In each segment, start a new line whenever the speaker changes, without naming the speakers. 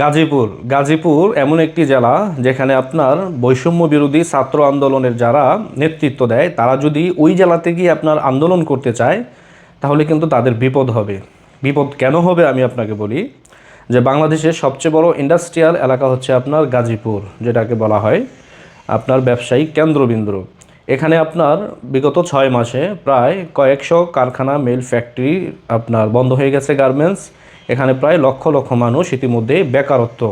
গাজীপুর এমন একটি জেলা যেখানে আপনার বৈষম্য বিরোধী ছাত্র আন্দোলনের যারা নেতৃত্ব দেয় তারা যদি ওই জেলাতে গিয়ে আপনার আন্দোলন করতে চায় তাহলে কিন্তু তাদের বিপদ হবে। বিপদ কেন হবে আমি আপনাকে বলি যে বাংলাদেশের সবচেয়ে বড় ইন্ডাস্ট্রিয়াল এলাকা হচ্ছে আপনার গাজীপুর, যেটাকে বলা হয় আপনার ব্যবসায়িক কেন্দ্রবিন্দু। এখানে আপনার বিগত 6 মাসে প্রায় কয়েকশো কারখানা, মিল, ফ্যাক্টরি আপনার বন্ধ হয়ে গেছে, গার্মেন্টস। এখানে প্রায় লক্ষ লক্ষ মানুষ ইতিমধ্যে বেকারত্ব,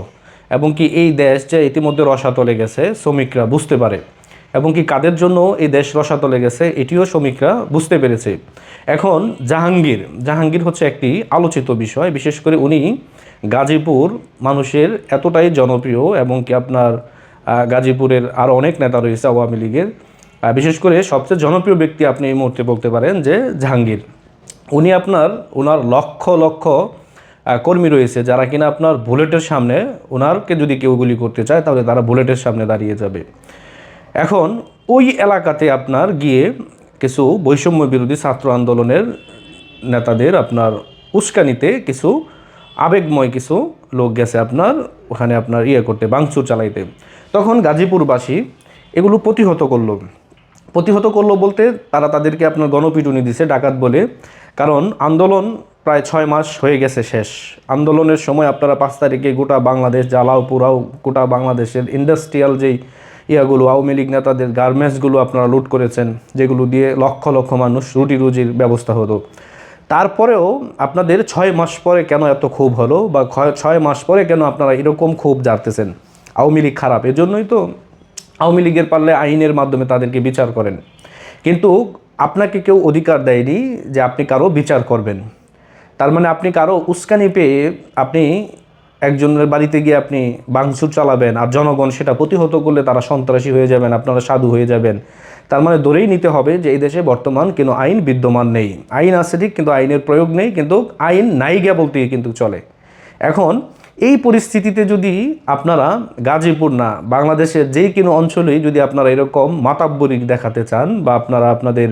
এবং কি এই দেশ যে ইতিমধ্যে রসাতলে গেছে শ্রমিকরা বুঝতে পারে, এবং কি কাদের জন্য এই দেশ রসাতলে গেছে এটিও শ্রমিকরা বুঝতে পেরেছে। এখন জাহাঙ্গীর হচ্ছে একটি আলোচিত বিষয়, বিশেষ করে উনি গাজীপুর মানুষের এতটাই জনপ্রিয়, এবং কি আপনার গাজীপুরের আরও অনেক নেতা রয়েছে আওয়ামী লীগের। বিশেষ করে সবচেয়ে জনপ্রিয় ব্যক্তি আপনি এই মুহূর্তে বলতে পারেন যে জাহাঙ্গীর। উনি ওনার লক্ষ লক্ষ কর্মী রয়েছে যারা কিনা আপনার বুলেটের সামনে, ওনারকে যদি কেউ গুলি করতে চায় তাহলে তারা বুলেটের সামনে দাঁড়িয়ে যাবে। এখন ওই এলাকাতে আপনার গিয়ে কিছু বৈষম্য বিরোধী ছাত্র আন্দোলনের নেতাদের আপনার উস্কানিতে কিছু আবেগময় কিছু লোক গেছে আপনার ওখানে আপনার করতে, ভাঙচুর চালাইতে। তখন গাজীপুরবাসী এগুলো প্রতিহত করলো বলতে তারা তাদেরকে আপনার গণপিটুনি দিছে ডাকাত বলে। কারণ আন্দোলন প্রায় 6 মাস হয়ে গেছে শেষ। আন্দোলনের সময় আপনারা 5 তারিখে গোটা বাংলাদেশ জ্বালাও পুরাও, গোটা বাংলাদেশের ইন্ডাস্ট্রিয়াল যেই আওয়ামী লীগ নেতাদের গার্মেন্টসগুলো আপনারা লুট করেছেন, যেগুলো দিয়ে লক্ষ লক্ষ মানুষ রুটি রুজির ব্যবস্থা হতো। তারপরেও আপনাদের 6 মাস পরে কেন এত ক্ষোভ হলো, বা 6 মাস পরে কেন আপনারা এরকম ক্ষোভ জারতেছেন? আওয়ামী লীগ খারাপ, এজন্যই তো আওয়ামী লীগের পারলে আইনের মাধ্যমে তাদেরকে বিচার করেন, কিন্তু আপনাকে কেউ অধিকার দেয়নি যে আপনি কারো বিচার করবেন। তার মানে আপনি কারো উস্কানি পেয়ে আপনি একজনের বাড়িতে গিয়ে আপনি ভাঙচুর চালাবেন, আর জনগণ সেটা প্রতিহত করলে তারা সন্ত্রাসী হয়ে যাবেন, আপনারা সাধু হয়ে যাবেন। তার মানে ধরেই নিতে হবে যে এই দেশে বর্তমান কোনো আইন বিদ্যমান নেই। আইন আছে ঠিক, কিন্তু আইনের প্রয়োগ নেই, কিন্তু আইন নাই গিয়া বলতেই কিন্তু চলে। এখন এই পরিস্থিতিতে যদি আপনারা গাজীপুর না, বাংলাদেশের যেই কোনো অঞ্চলেই যদি আপনারা এরকম মাতাব্বরি দেখাতে চান, বা আপনারা আপনাদের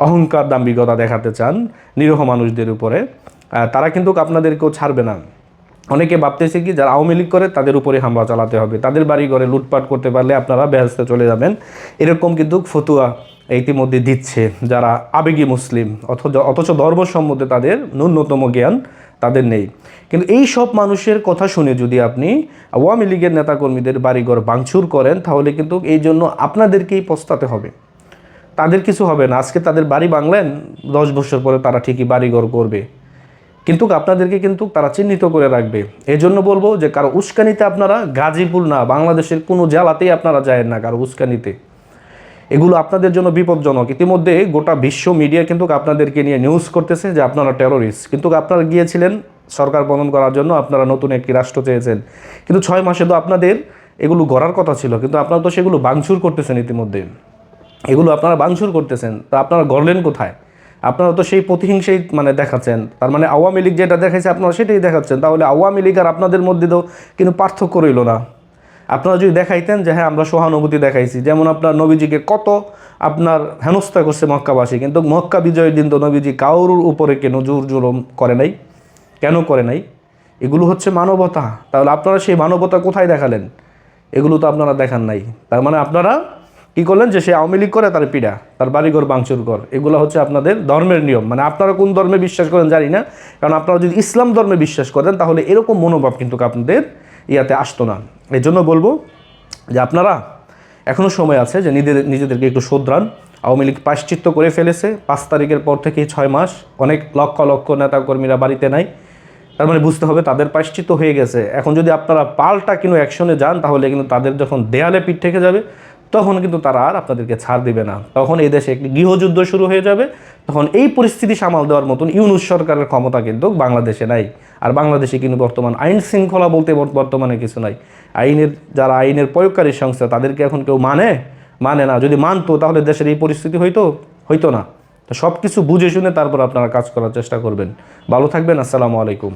অহংকার দাম্ভিকতা দেখাতে চান নিরীহ মানুষদের উপরে, তারা কিন্তু আপনাদেরকেও ছাড়বে না। অনেকে ভাবতেছে কি যারা আওয়ামী লীগ করে তাদের উপরে হামলা চালাতে হবে, তাদের বাড়ি ঘরে লুটপাট করতে পারলে আপনারা বেহেশতে চলে যাবেন, এরকম কিন্তু ফতুয়া ইতিমধ্যে দিচ্ছে যারা আবেগী মুসলিম, অথচ ধর্ম সম্বন্ধে তাদের ন্যূনতম জ্ঞান তাদের নেই। কিন্তু এই সব মানুষের কথা শুনে যদি আপনি আওয়ামী লীগের নেতাকর্মীদের বাড়িঘর ভাঙচুর করেন তাহলে কিন্তু এই জন্য আপনাদেরকেই পস্তাতে হবে, তাদের কিছু হবে না। আজকে তাদের বাড়ি ভাঙলেন, 10 বছর পরে তারা ঠিকই বাড়িঘর করবে, কিন্তু আপনাদেরকে কিন্তু তারা চিহ্নিত করে রাখবে। এই জন্য বলবো যে কারো উস্কানিতে আপনারা, গাজীপুর না বাংলাদেশের কোনো জেলাতেই আপনারা যায় না কারো উস্কানিতে, এগুলো আপনাদের জন্য বিপজ্জনক। ইতিমধ্যে গোটা বিশ্ব মিডিয়া কিন্তু আপনাদেরকে নিয়ে নিউজ করতেছে যে আপনারা টেরোরিস্ট, কিন্তু আপনারা গিয়েছিলেন সরকার পতন করার জন্য, আপনারা নতুন একটি রাষ্ট্র চেয়েছেন, কিন্তু 6 মাসে তো আপনাদের এগুলো গড়ার কথা ছিল, কিন্তু আপনারা তো সেগুলো ভাঙচুর করতেছেন। ইতিমধ্যে এগুলো আপনারা ভাঙচুর করতেছেন, তা আপনারা গড়লেন কোথায়? আপনারা তো সেই প্রতিহিংসাই দেখাচ্ছেন। তার মানে আওয়ামী লীগ যেটা দেখাইছে আপনারা সেটাই দেখাচ্ছেন। তাহলে আওয়ামী লীগ আর আপনাদের মধ্যে তো কিন্তু পার্থক্য রইল না। আপনারা যদি দেখাইতেন যে হ্যাঁ আমরা সহানুভূতি দেখাইছি, যেমন আপনার নবীজিকে কত আপনার হেনস্থা করছে মক্কাবাসী, কিন্তু মক্কা বিজয়ের দিন তো নবীজি কাউরুর উপরে কেন জোর জুলুম করে নাই, কেন করে নাই? এগুলো হচ্ছে মানবতা। তাহলে আপনারা সেই মানবতা কোথায় দেখালেন? এগুলো তো আপনারা দেখান নাই। তার মানে আপনারা কী করলেন যে সে আওয়ামী লীগ করে তার পিড়া, তার বাড়িঘর ভাঙচুর কর, এগুলো হচ্ছে আপনাদের ধর্মের নিয়ম। আপনারা কোন ধর্মে বিশ্বাস করেন জানি না, কারণ আপনারা যদি ইসলাম ধর্মে বিশ্বাস করেন তাহলে এরকম মনোভাব কিন্তু আপনাদের ইয়াতে আসতো না। এই জন্য বলবো যে আপনারা এখনও সময় আছে যে নিজেদেরকে একটু শোধরান। আওয়ামী লীগ প্রায়শ্চিত্ত করে ফেলেছে, 5 তারিখের পর থেকেই 6 মাস অনেক লক্ষ লক্ষ নেতাকর্মীরা বাড়িতে নাই। তার মানে বুঝতে হবে তাদের প্রায়শ্চিত্ত হয়ে গেছে। এখন যদি আপনারা পাল্টা কোনো অ্যাকশনে যান তাহলে কিন্তু তাদের যখন দেয়ালে পিঠ থেকে যাবে তখন কিন্তু তারা আর আপনাদেরকে ছাড় দিবে না। তখন এই দেশে একটি গৃহযুদ্ধ শুরু হয়ে যাবে। তখন এই পরিস্থিতি সামাল দেওয়ার মতন ইউনূস সরকারের ক্ষমতা কিন্তু বাংলাদেশে নাই। আর বাংলাদেশে কিন্তু বর্তমান আইন শৃঙ্খলা বলতে বর্তমানে কিছু নাই। যারা আইনের প্রয়োগকারী সংস্থা তাদেরকে এখন কেউ মানে না। যদি মানতো তাহলে দেশের এই পরিস্থিতি হইতো না। তো সব কিছু বুঝে শুনে তারপর আপনারা কাজ করার চেষ্টা করবেন। ভালো থাকবেন। আসসালামু আলাইকুম।